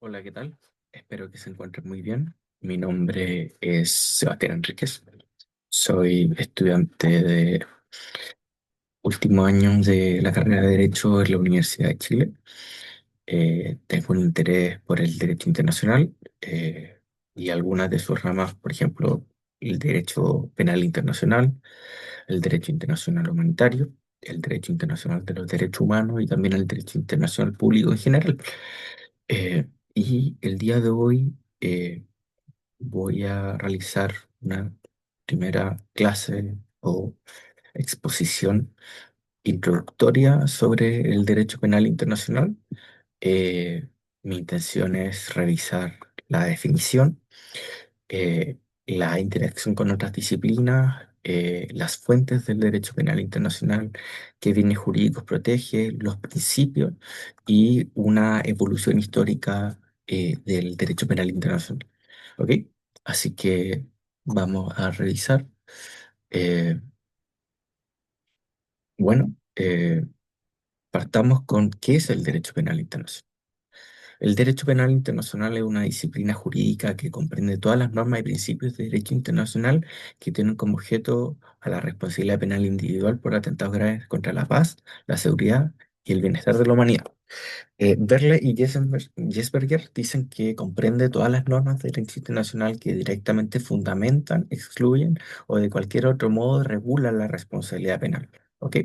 Hola, ¿qué tal? Espero que se encuentren muy bien. Mi nombre es Sebastián Enríquez. Soy estudiante de último año de la carrera de Derecho en la Universidad de Chile. Tengo un interés por el derecho internacional y algunas de sus ramas, por ejemplo, el derecho penal internacional, el derecho internacional humanitario, el derecho internacional de los derechos humanos y también el derecho internacional público en general. Y el día de hoy voy a realizar una primera clase o exposición introductoria sobre el derecho penal internacional. Eh, Mi intención es revisar la definición, eh, la interacción con otras disciplinas, las fuentes del derecho penal internacional, qué bienes jurídicos protege, los principios y una evolución histórica del derecho penal internacional. ¿Ok? Así que vamos a revisar. Eh, bueno, partamos con qué es el derecho penal internacional. El derecho penal internacional es una disciplina jurídica que comprende todas las normas y principios de derecho internacional que tienen como objeto a la responsabilidad penal individual por atentados graves contra la paz, la seguridad y el bienestar de la humanidad. Berle y Jesberger dicen que comprende todas las normas de derecho internacional que directamente fundamentan, excluyen o de cualquier otro modo regulan la responsabilidad penal. ¿Ok?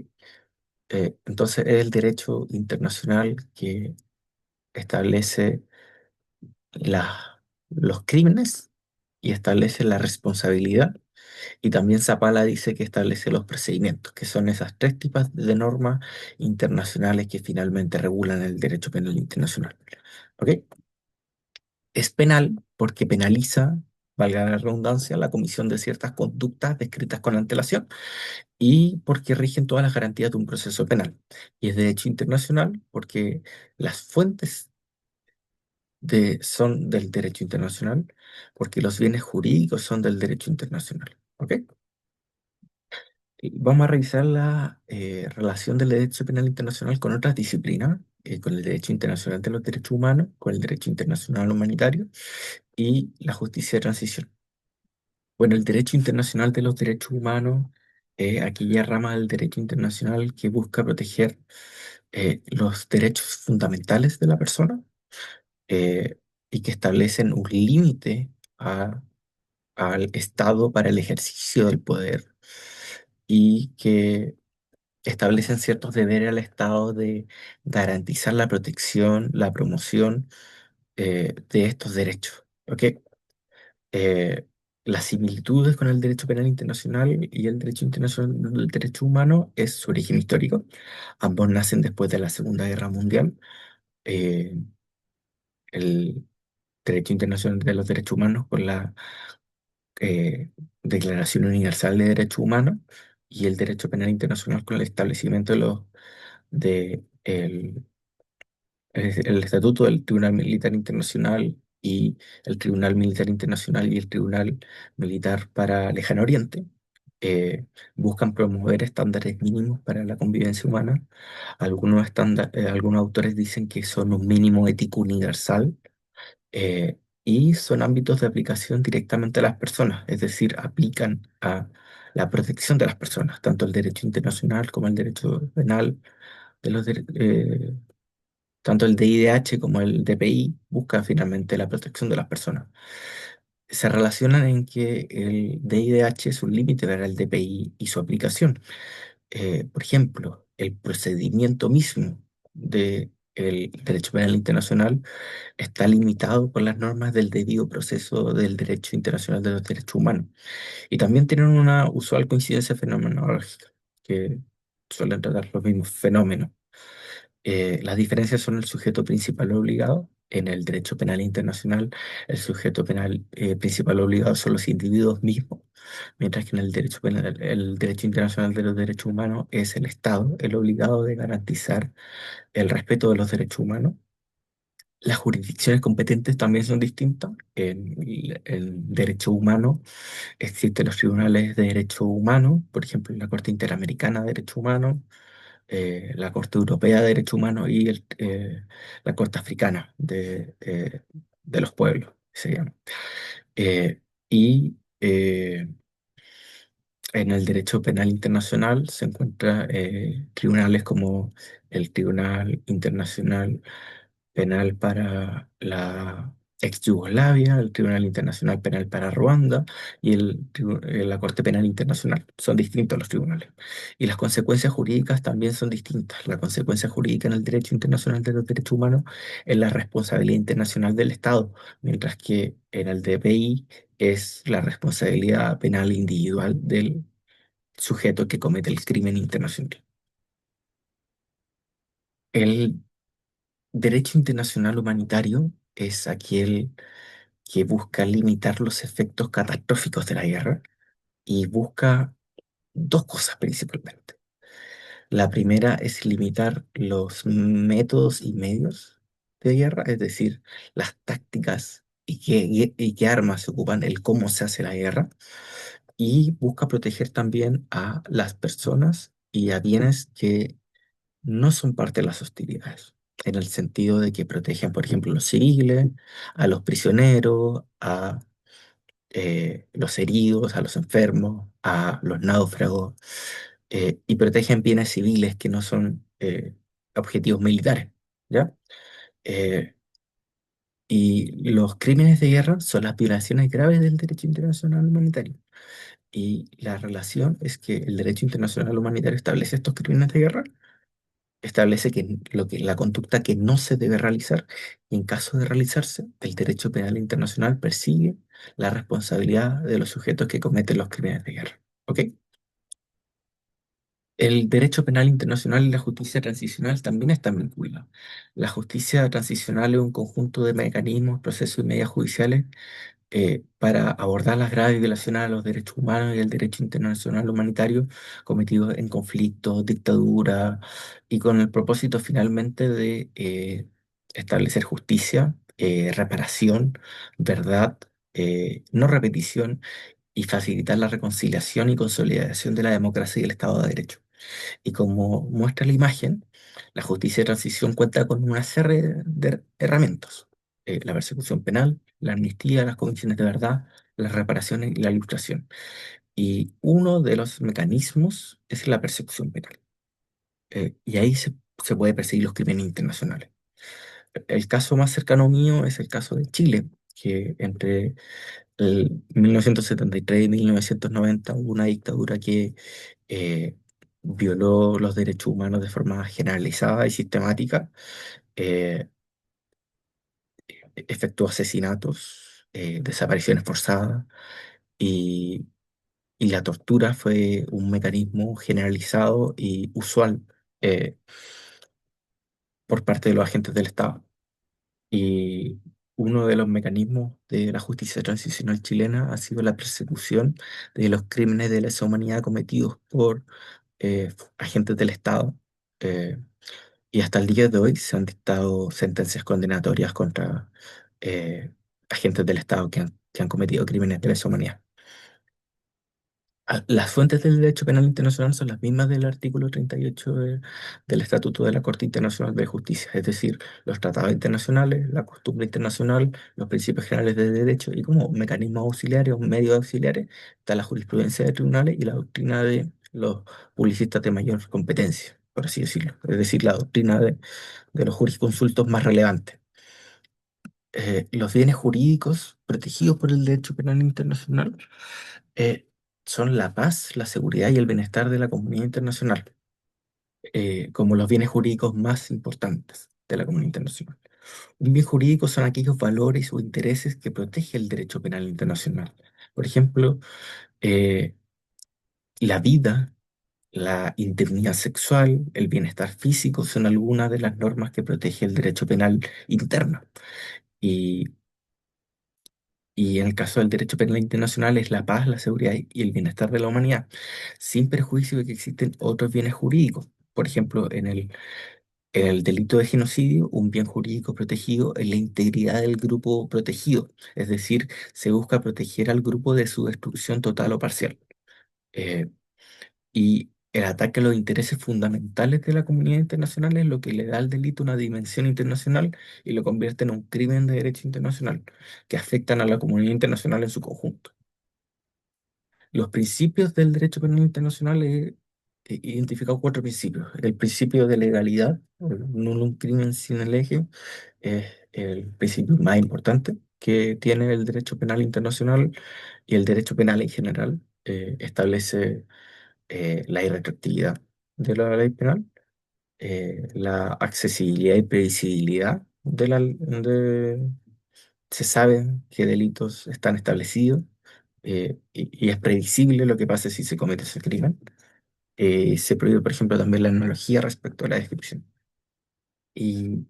Entonces es el derecho internacional que establece los crímenes y establece la responsabilidad. Y también Zapala dice que establece los procedimientos, que son esas tres tipos de normas internacionales que finalmente regulan el derecho penal internacional. ¿Ok? Es penal porque penaliza, valga la redundancia, la comisión de ciertas conductas descritas con antelación y porque rigen todas las garantías de un proceso penal. Y es derecho internacional porque las fuentes son del derecho internacional, porque los bienes jurídicos son del derecho internacional. ¿Ok? Y vamos a revisar la relación del derecho penal internacional con otras disciplinas, con el derecho internacional de los derechos humanos, con el derecho internacional humanitario y la justicia de transición. Bueno, el derecho internacional de los derechos humanos es aquella rama del derecho internacional que busca proteger los derechos fundamentales de la persona eh, y que establecen un límite al Estado para el ejercicio del poder y que establecen ciertos deberes al Estado de garantizar la protección, la promoción de estos derechos. ¿Ok? eh, las similitudes con el derecho penal internacional y el derecho internacional del derecho humano es su origen histórico. Ambos nacen después de la Segunda Guerra Mundial. Eh, el derecho internacional de los derechos humanos con la Declaración Universal de Derechos Humanos y el derecho penal internacional con el establecimiento de el Estatuto del Tribunal Militar Internacional y el Tribunal Militar Internacional y el Tribunal Militar para Lejano Oriente. Buscan promover estándares mínimos para la convivencia humana. Algunos autores dicen que son un mínimo ético universal y son ámbitos de aplicación directamente a las personas, es decir, aplican a la protección de las personas, tanto el derecho internacional como el derecho penal de los tanto el DIDH como el DPI buscan finalmente la protección de las personas. Se relacionan en que el DIDH es un límite para el DPI y su aplicación. Por ejemplo, el procedimiento mismo del derecho penal internacional está limitado por las normas del debido proceso del derecho internacional de los derechos humanos. Y también tienen una usual coincidencia fenomenológica, que suelen tratar los mismos fenómenos. Las diferencias son el sujeto principal obligado. En el derecho penal internacional, el sujeto penal principal obligado son los individuos mismos, mientras que en el derecho internacional de los derechos humanos es el Estado el obligado de garantizar el respeto de los derechos humanos. Las jurisdicciones competentes también son distintas. En el derecho humano existen los tribunales de derechos humanos, por ejemplo, la Corte Interamericana de Derechos Humanos, la Corte Europea de Derechos Humanos y la Corte Africana de los Pueblos, se llama. Y en el derecho penal internacional se encuentran tribunales como el Tribunal Internacional Penal para la ex Yugoslavia, el Tribunal Internacional Penal para Ruanda y la Corte Penal Internacional. Son distintos los tribunales. Y las consecuencias jurídicas también son distintas. La consecuencia jurídica en el derecho internacional de los derechos humanos es la responsabilidad internacional del Estado, mientras que en el DPI es la responsabilidad penal individual del sujeto que comete el crimen internacional. El derecho internacional humanitario es aquel que busca limitar los efectos catastróficos de la guerra y busca dos cosas principalmente. La primera es limitar los métodos y medios de guerra, es decir, las tácticas y qué armas se ocupan, el cómo se hace la guerra, y busca proteger también a las personas y a bienes que no son parte de las hostilidades, en el sentido de que protegen, por ejemplo, a los civiles, a los prisioneros, a los heridos, a los enfermos, a los náufragos, y protegen bienes civiles que no son objetivos militares, ¿ya? Eh, y los crímenes de guerra son las violaciones graves del derecho internacional humanitario. Y la relación es que el derecho internacional humanitario establece estos crímenes de guerra, establece la conducta que no se debe realizar, y en caso de realizarse, el derecho penal internacional persigue la responsabilidad de los sujetos que cometen los crímenes de guerra. ¿Ok? El derecho penal internacional y la justicia transicional también están vinculados. La justicia transicional es un conjunto de mecanismos, procesos y medidas judiciales para abordar las graves violaciones a los derechos humanos y el derecho internacional humanitario cometidos en conflictos, dictaduras, y con el propósito finalmente de establecer justicia, reparación, verdad, no repetición, y facilitar la reconciliación y consolidación de la democracia y el Estado de Derecho. Y como muestra la imagen, la justicia de transición cuenta con una serie de herramientas: la persecución penal, la amnistía, las comisiones de verdad, las reparaciones y la ilustración. Y uno de los mecanismos es la persecución penal. Y ahí se puede perseguir los crímenes internacionales. El caso más cercano mío es el caso de Chile, que entre el 1973 y 1990 hubo una dictadura que eh, violó los derechos humanos de forma generalizada y sistemática, eh, efectuó asesinatos, desapariciones forzadas, y, y la tortura fue un mecanismo generalizado y usual eh, por parte de los agentes del Estado. Y uno de los mecanismos de la justicia transicional chilena ha sido la persecución de los crímenes de lesa humanidad cometidos por agentes del Estado. eh, y hasta el día de hoy se han dictado sentencias condenatorias contra agentes del Estado que han cometido crímenes de lesa humanidad. Las fuentes del derecho penal internacional son las mismas del artículo 38 del Estatuto de la Corte Internacional de Justicia, es decir, los tratados internacionales, la costumbre internacional, los principios generales de derecho, y como mecanismos auxiliares o medios auxiliares está la jurisprudencia de tribunales y la doctrina de los publicistas de mayor competencia, por así decirlo, es decir, la doctrina de los jurisconsultos más relevantes. Los bienes jurídicos protegidos por el derecho penal internacional eh, son la paz, la seguridad y el bienestar de la comunidad internacional, como los bienes jurídicos más importantes de la comunidad internacional. Un bien jurídico son aquellos valores o intereses que protege el derecho penal internacional. Por ejemplo, eh, la vida, la integridad sexual, el bienestar físico son algunas de las normas que protege el derecho penal interno. Y Y en el caso del derecho penal internacional es la paz, la seguridad y el bienestar de la humanidad, sin perjuicio de que existen otros bienes jurídicos. Por ejemplo, en el delito de genocidio, un bien jurídico protegido es la integridad del grupo protegido, es decir, se busca proteger al grupo de su destrucción total o parcial. Eh, y el ataque a los intereses fundamentales de la comunidad internacional es lo que le da al delito una dimensión internacional y lo convierte en un crimen de derecho internacional que afectan a la comunidad internacional en su conjunto. Los principios del derecho penal internacional he identificado cuatro principios. El principio de legalidad, no un crimen sin el eje, es el principio más importante que tiene el derecho penal internacional y el derecho penal en general. Establece la irretroactividad de la ley penal, la accesibilidad y previsibilidad se sabe qué delitos están establecidos y es previsible lo que pase si se comete ese crimen. Se prohíbe, por ejemplo, también la analogía respecto a la descripción. Y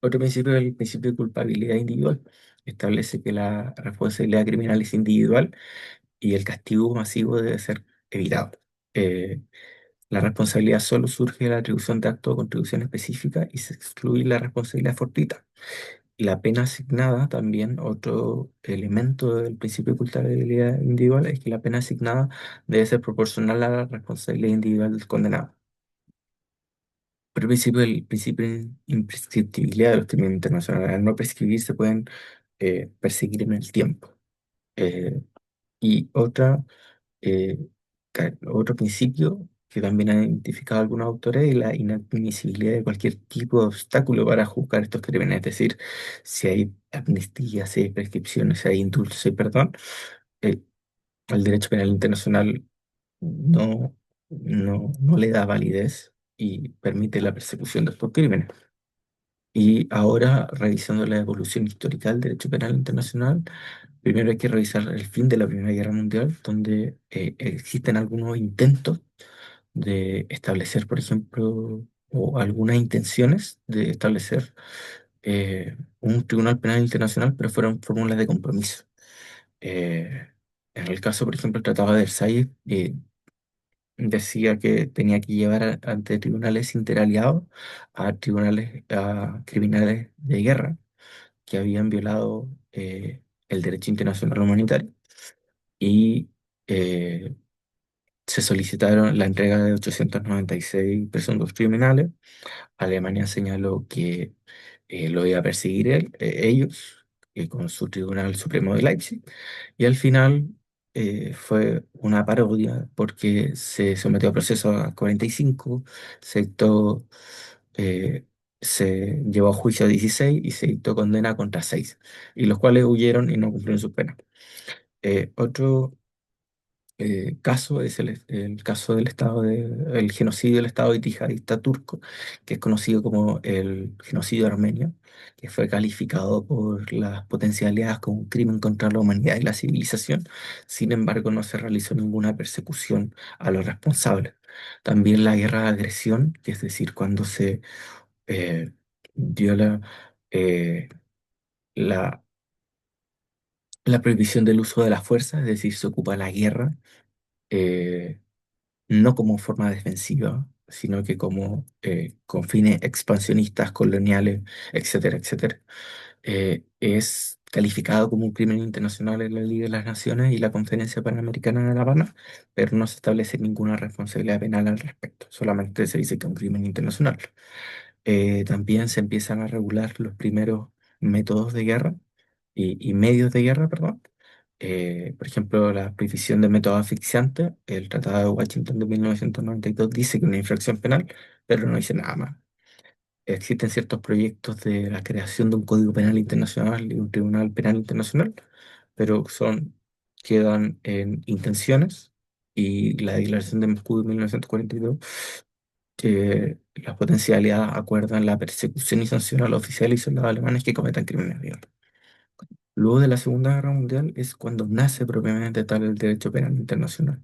otro principio es el principio de culpabilidad individual. Establece que la responsabilidad criminal es individual y el castigo masivo debe ser evitado. Eh, la responsabilidad solo surge de la atribución de actos o contribución específica y se excluye la responsabilidad fortuita. La pena asignada, también otro elemento del principio de culpabilidad individual, es que la pena asignada debe ser proporcional a la responsabilidad individual del condenado. Por el principio de imprescriptibilidad de los crímenes internacionales, al no prescribir se pueden perseguir en el tiempo. Eh, y otro principio que también han identificado algunos autores es la inadmisibilidad de cualquier tipo de obstáculo para juzgar estos crímenes. Es decir, si hay amnistía, si hay prescripciones, si hay indulto, si hay perdón, el, el derecho penal internacional no, no le da validez y permite la persecución de estos crímenes. Y ahora, revisando la evolución histórica del derecho penal internacional, primero hay que revisar el fin de la Primera Guerra Mundial, donde existen algunos intentos de establecer, por ejemplo, o algunas intenciones de establecer un Tribunal Penal Internacional, pero fueron fórmulas de compromiso. Eh, en el caso, por ejemplo, el Tratado de Versalles decía que tenía que llevar ante tribunales interaliados a tribunales, a criminales de guerra que habían violado el derecho internacional humanitario y eh, se solicitaron la entrega de 896 presuntos criminales. Alemania señaló que lo iba a perseguir ellos con su Tribunal Supremo de Leipzig y al final fue una parodia porque se sometió a proceso a 45, se dictó, eh, se llevó a juicio a 16 y se dictó condena contra 6, y los cuales huyeron y no cumplieron sus penas. Otro caso es el caso del el genocidio del Estado yihadista turco, que es conocido como el genocidio armenio, que fue calificado por las potencias aliadas como un crimen contra la humanidad y la civilización. Sin embargo, no se realizó ninguna persecución a los responsables. También la guerra de agresión, que es decir, cuando se eh, viola eh, la, la prohibición del uso de la fuerza, es decir, se ocupa la guerra. eh, no como forma defensiva, sino que como con fines expansionistas, coloniales, etcétera, etcétera. Es calificado como un crimen internacional en la Liga de las Naciones y la Conferencia Panamericana de La Habana, pero no se establece ninguna responsabilidad penal al respecto, solamente se dice que es un crimen internacional. También se empiezan a regular los primeros métodos de guerra y medios de guerra, perdón. Por ejemplo, la prohibición de métodos asfixiantes, el Tratado de Washington de 1992 dice que es una infracción penal, pero no dice nada más. Existen ciertos proyectos de la creación de un Código Penal Internacional y un Tribunal Penal Internacional, pero quedan en intenciones, y la Declaración de Moscú de 1942 que las potencialidades acuerdan la persecución y sanción a los oficiales y soldados alemanes que cometan crímenes de guerra. Luego de la Segunda Guerra Mundial es cuando nace propiamente tal el derecho penal internacional.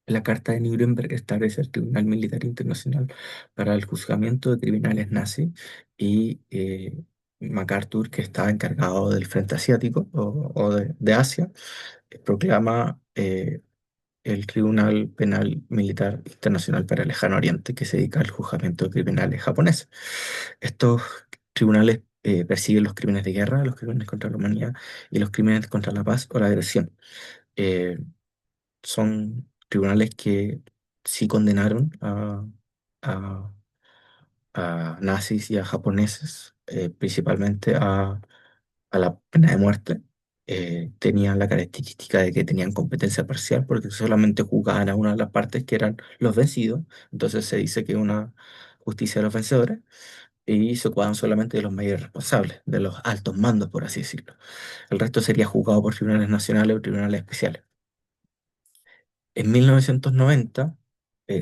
La Carta de Nuremberg establece el Tribunal Militar Internacional para el juzgamiento de criminales nazis y MacArthur, que estaba encargado del Frente Asiático o de Asia, proclama el Tribunal Penal Militar Internacional para el Lejano Oriente, que se dedica al juzgamiento de criminales japoneses. Estos tribunales persiguen los crímenes de guerra, los crímenes contra la humanidad y los crímenes contra la paz o la agresión. Eh, Son tribunales que sí condenaron a, a nazis y a japoneses, principalmente a la pena de muerte. Tenían la característica de que tenían competencia parcial porque solamente juzgaban a una de las partes que eran los vencidos, entonces se dice que una justicia de los vencedores, y se ocupaban solamente de los mayores responsables, de los altos mandos, por así decirlo. El resto sería juzgado por tribunales nacionales o tribunales especiales. En 1990,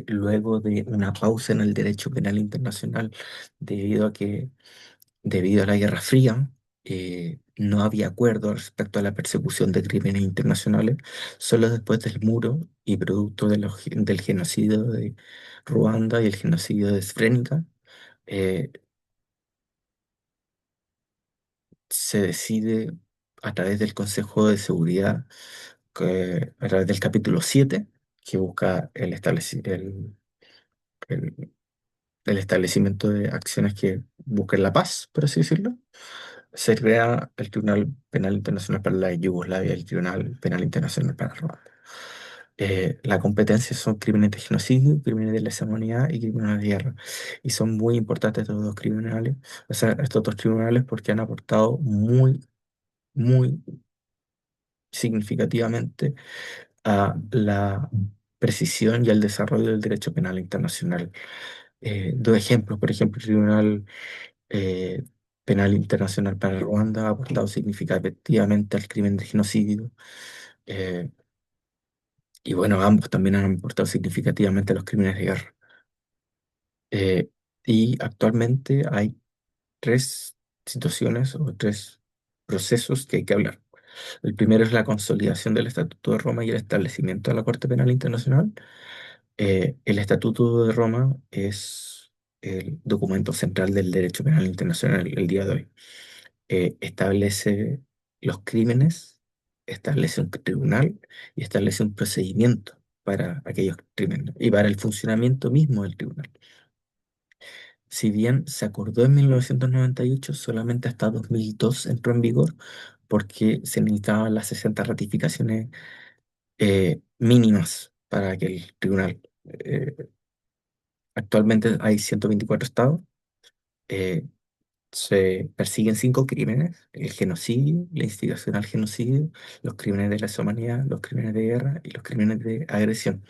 luego de una pausa en el derecho penal internacional, debido a que, debido a la Guerra Fría, no había acuerdo respecto a la persecución de crímenes internacionales, solo después del muro y producto del genocidio de Ruanda y el genocidio de Srebrenica, eh, se decide a través del Consejo de Seguridad, a través del capítulo 7 que busca el- el establecimiento de acciones que busquen la paz, por así decirlo, se crea el Tribunal Penal Internacional para la Yugoslavia y el Tribunal Penal Internacional para Ruanda. La competencia son crímenes de genocidio, crímenes de lesa humanidad y crímenes de guerra. Y son muy importantes estos dos tribunales, o sea, estos dos tribunales porque han aportado muy significativamente a la precisión y al desarrollo del derecho penal internacional. Dos ejemplos, por ejemplo, el Tribunal eh, Penal Internacional para Ruanda ha aportado significativamente al crimen de genocidio. eh, y bueno, ambos también han aportado significativamente a los crímenes de guerra. Eh, y actualmente hay tres situaciones o tres procesos que hay que hablar. El primero es la consolidación del Estatuto de Roma y el establecimiento de la Corte Penal Internacional. El Estatuto de Roma es el documento central del derecho penal internacional el día de hoy. Establece los crímenes, establece un tribunal y establece un procedimiento para aquellos crímenes y para el funcionamiento mismo del tribunal. Si bien se acordó en 1998, solamente hasta 2002 entró en vigor porque se necesitaban las 60 ratificaciones mínimas para que el tribunal. Actualmente hay 124 estados. eh, Se persiguen cinco crímenes: el genocidio, la instigación al genocidio, los crímenes de lesa humanidad, los crímenes de guerra y los crímenes de agresión.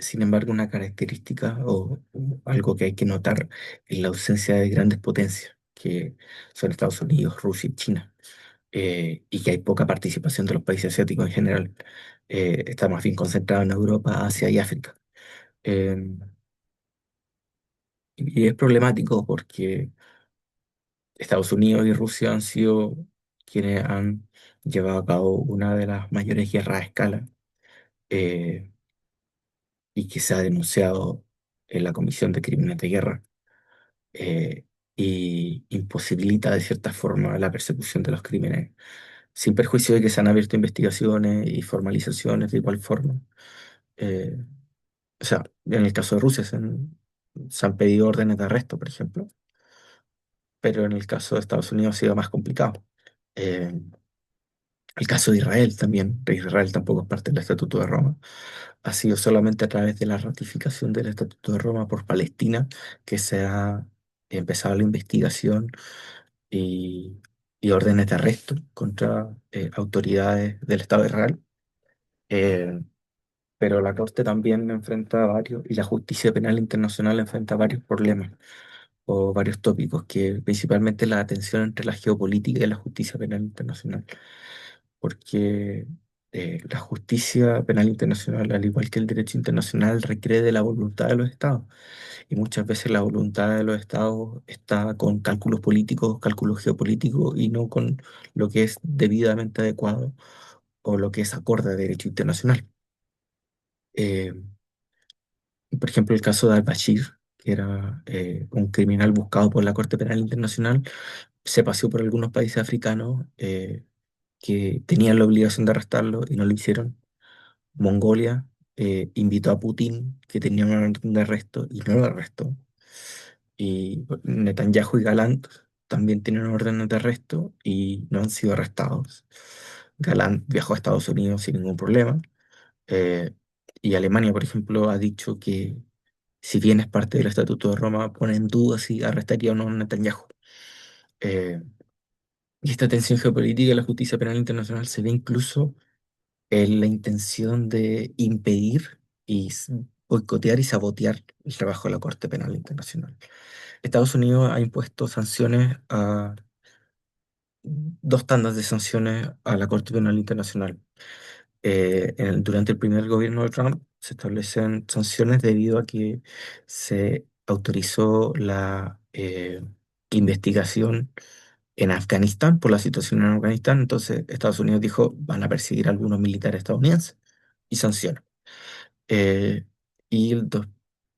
Sin embargo, una característica o algo que hay que notar es la ausencia de grandes potencias, que son Estados Unidos, Rusia y China, y que hay poca participación de los países asiáticos en general. Está más bien concentrado en Europa, Asia y África. Eh, y es problemático porque Estados Unidos y Rusia han sido quienes han llevado a cabo una de las mayores guerras a escala, eh, y que se ha denunciado en la Comisión de Crímenes de Guerra, y imposibilita de cierta forma la persecución de los crímenes, sin perjuicio de que se han abierto investigaciones y formalizaciones de igual forma. Eh, o sea, en el caso de Rusia se han pedido órdenes de arresto, por ejemplo, pero en el caso de Estados Unidos ha sido más complicado. Eh, El caso de Israel también, de Israel tampoco es parte del Estatuto de Roma. Ha sido solamente a través de la ratificación del Estatuto de Roma por Palestina que se ha empezado la investigación y, y órdenes de arresto contra autoridades del Estado de Israel. Eh, pero la Corte también enfrenta varios, y la justicia penal internacional enfrenta varios problemas o varios tópicos, que principalmente la tensión entre la geopolítica y la justicia penal internacional, porque la justicia penal internacional, al igual que el derecho internacional, requiere de la voluntad de los estados, y muchas veces la voluntad de los estados está con cálculos políticos, cálculos geopolíticos, y no con lo que es debidamente adecuado o lo que es acorde a derecho internacional. Eh, por ejemplo, el caso de al-Bashir, que era un criminal buscado por la Corte Penal Internacional, se paseó por algunos países africanos que tenían la obligación de arrestarlo y no lo hicieron. Mongolia invitó a Putin, que tenía una orden de arresto, y no lo arrestó. Y Netanyahu y Galant también tienen órdenes de arresto y no han sido arrestados. Galant viajó a Estados Unidos sin ningún problema. eh, Y Alemania, por ejemplo, ha dicho que si bien es parte del Estatuto de Roma, pone en duda si arrestaría o no a Netanyahu. Eh, y esta tensión geopolítica y la justicia penal internacional se ve incluso en la intención de impedir y boicotear y sabotear el trabajo de la Corte Penal Internacional. Estados Unidos ha impuesto sanciones a dos tandas de sanciones a la Corte Penal Internacional. Durante el primer gobierno de Trump se establecen sanciones debido a que se autorizó la investigación en Afganistán por la situación en Afganistán. Entonces Estados Unidos dijo, van a perseguir a algunos militares estadounidenses y sanciona. Eh, y, el dos-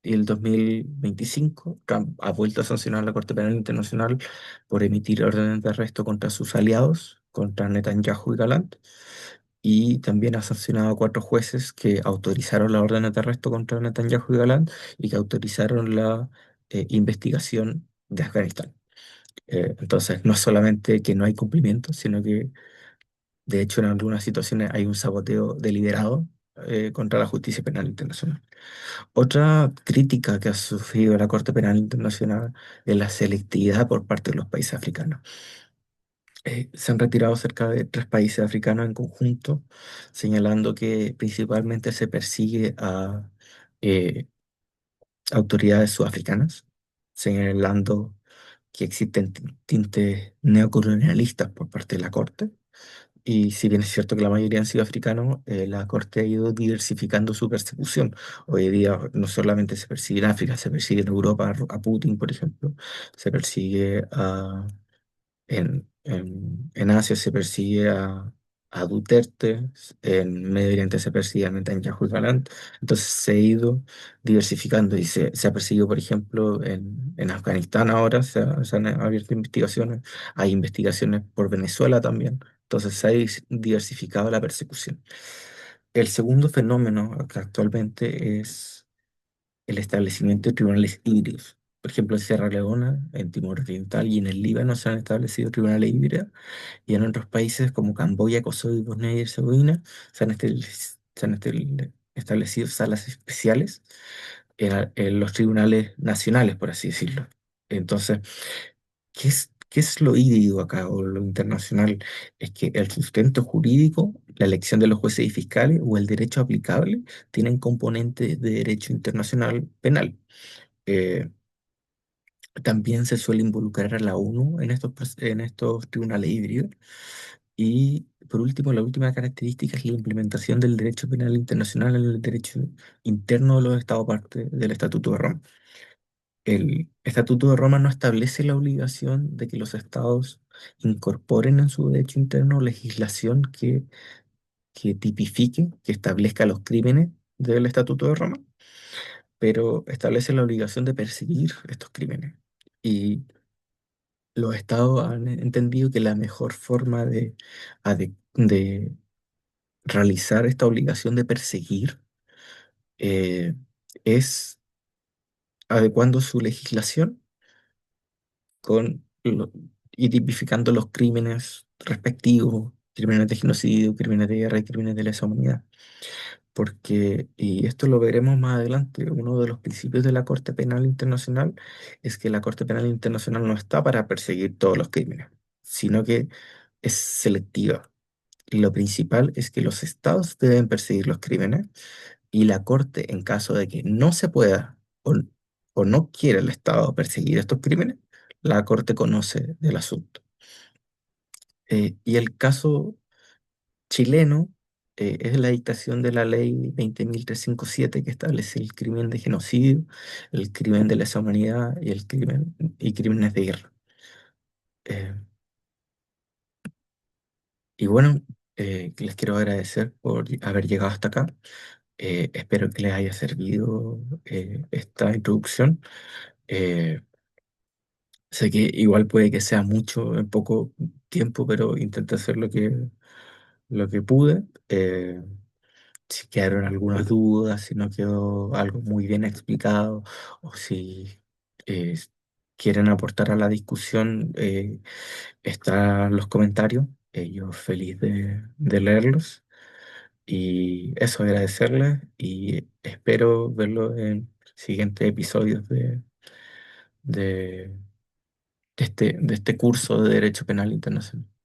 y el 2025, Trump ha vuelto a sancionar a la Corte Penal Internacional por emitir órdenes de arresto contra sus aliados, contra Netanyahu y Galán, y también ha sancionado a cuatro jueces que autorizaron la orden de arresto contra Netanyahu y Galán y que autorizaron la investigación de Afganistán. Entonces, no es solamente que no hay cumplimiento, sino que de hecho en algunas situaciones hay un saboteo deliberado contra la justicia penal internacional. Otra crítica que ha sufrido la Corte Penal Internacional es la selectividad por parte de los países africanos. Se han retirado cerca de tres países africanos en conjunto, señalando que principalmente se persigue a eh, autoridades sudafricanas, señalando que existen tintes neocolonialistas por parte de la Corte. Y si bien es cierto que la mayoría han sido africanos, la Corte ha ido diversificando su persecución. Hoy día no solamente se persigue en África, se persigue en Europa a Putin, por ejemplo, se persigue en Asia se persigue a Duterte, en Medio Oriente se persigue a Netanyahu y Galán. Entonces se ha ido diversificando y se ha perseguido, por ejemplo, en Afganistán ahora se han abierto investigaciones, hay investigaciones por Venezuela también. Entonces se ha diversificado la persecución. El segundo fenómeno que actualmente es el establecimiento de tribunales híbridos. Por ejemplo, en Sierra Leona, en Timor Oriental y en el Líbano se han establecido tribunales híbridos y en otros países como Camboya, Kosovo y Bosnia y Herzegovina se han establecido salas especiales en los tribunales nacionales, por así decirlo. Entonces, ¿qué es lo híbrido acá o lo internacional? Es que el sustento jurídico, la elección de los jueces y fiscales o el derecho aplicable tienen componentes de derecho internacional penal. Eh, También se suele involucrar a la ONU en estos tribunales híbridos. Y por último, la última característica es la implementación del derecho penal internacional en el derecho interno de los Estados parte del Estatuto de Roma. El Estatuto de Roma no establece la obligación de que los estados incorporen en su derecho interno legislación que tipifique, que establezca los crímenes del Estatuto de Roma, pero establece la obligación de perseguir estos crímenes. Y los estados han entendido que la mejor forma de realizar esta obligación de perseguir eh, es adecuando su legislación con y tipificando los crímenes respectivos, crímenes de genocidio, crímenes de guerra y crímenes de lesa humanidad. Porque, y esto lo veremos más adelante, uno de los principios de la Corte Penal Internacional es que la Corte Penal Internacional no está para perseguir todos los crímenes, sino que es selectiva. Y lo principal es que los estados deben perseguir los crímenes y la Corte, en caso de que no se pueda o no quiera el Estado perseguir estos crímenes, la Corte conoce del asunto. Y el caso chileno es la dictación de la ley 20.357 que establece el crimen de genocidio, el crimen de lesa humanidad y el crimen y crímenes de guerra. Eh, y bueno, les quiero agradecer por haber llegado hasta acá. Espero que les haya servido esta introducción. Eh, Sé que igual puede que sea mucho en poco tiempo, pero intenté hacer lo que pude. Si quedaron algunas dudas, si no quedó algo muy bien explicado, o si eh, quieren aportar a la discusión, están los comentarios. Yo feliz de leerlos. Y eso, agradecerles y espero verlo en siguientes episodios de, de este curso de Derecho Penal Internacional.